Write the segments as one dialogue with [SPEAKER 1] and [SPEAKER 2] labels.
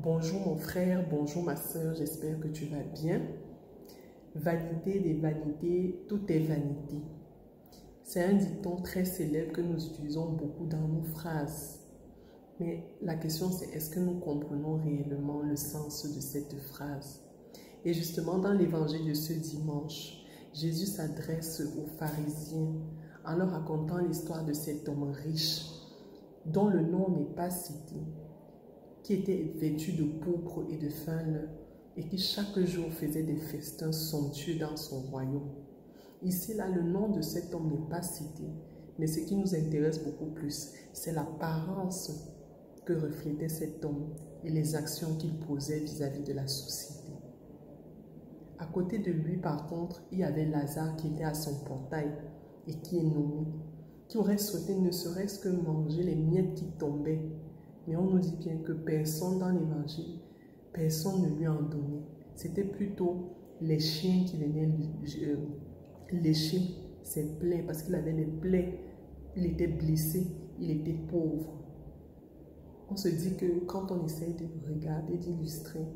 [SPEAKER 1] Bonjour mon frère, bonjour ma soeur, j'espère que tu vas bien. Vanité des vanités, tout est vanité. C'est un dicton très célèbre que nous utilisons beaucoup dans nos phrases. Mais la question c'est, est-ce que nous comprenons réellement le sens de cette phrase? Et justement dans l'évangile de ce dimanche, Jésus s'adresse aux pharisiens en leur racontant l'histoire de cet homme riche dont le nom n'est pas cité, qui était vêtu de pourpre et de fin lin et qui chaque jour faisait des festins somptueux dans son royaume. Ici, là, le nom de cet homme n'est pas cité, mais ce qui nous intéresse beaucoup plus, c'est l'apparence que reflétait cet homme et les actions qu'il posait vis-à-vis de la société. À côté de lui, par contre, il y avait Lazare qui était à son portail et qui est nommé, qui aurait souhaité ne serait-ce que manger les miettes qui tombaient. Mais on nous dit bien que personne dans l'évangile, personne ne lui en donnait. C'était plutôt les chiens qui venaient lécher ses plaies parce qu'il avait des plaies, il était blessé, il était pauvre. On se dit que quand on essaye de regarder, d'illustrer,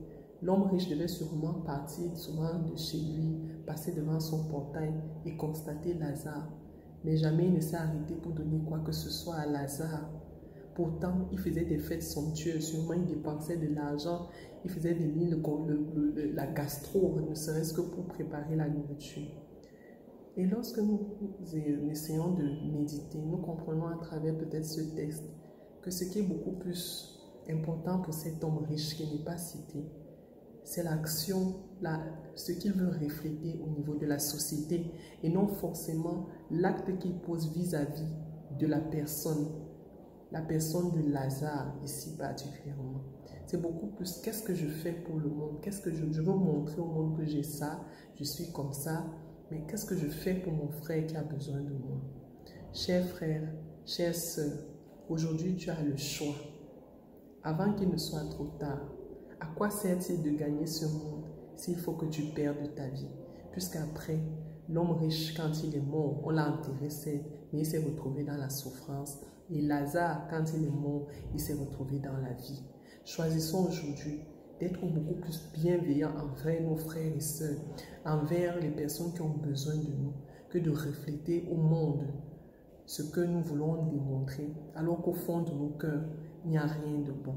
[SPEAKER 1] l'homme riche devait sûrement partir souvent de chez lui, passer devant son portail et constater Lazare. Mais jamais il ne s'est arrêté pour donner quoi que ce soit à Lazare. Pourtant, il faisait des fêtes somptueuses, sûrement il dépensait de l'argent, il faisait des lits, la gastro, ne serait-ce que pour préparer la nourriture. Et lorsque nous essayons de méditer, nous comprenons à travers peut-être ce texte que ce qui est beaucoup plus important pour cet homme riche qui n'est pas cité, c'est l'action, ce qu'il veut refléter au niveau de la société et non forcément l'acte qu'il pose vis-à-vis de la personne de Lazare ici particulièrement. C'est beaucoup plus qu'est-ce que je fais pour le monde, qu'est-ce que je veux montrer au monde que j'ai ça, je suis comme ça, mais qu'est-ce que je fais pour mon frère qui a besoin de moi? Chers frères, chères sœurs, aujourd'hui tu as le choix. Avant qu'il ne soit trop tard, à quoi sert-il de gagner ce monde s'il faut que tu perdes ta vie? Puisqu'après, l'homme riche, quand il est mort, on l'a enterré, mais il s'est retrouvé dans la souffrance. Et Lazare, quand il est mort, il s'est retrouvé dans la vie. Choisissons aujourd'hui d'être beaucoup plus bienveillants envers nos frères et sœurs, envers les personnes qui ont besoin de nous, que de refléter au monde ce que nous voulons démontrer, alors qu'au fond de nos cœurs, il n'y a rien de bon.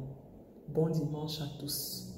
[SPEAKER 1] Bon dimanche à tous.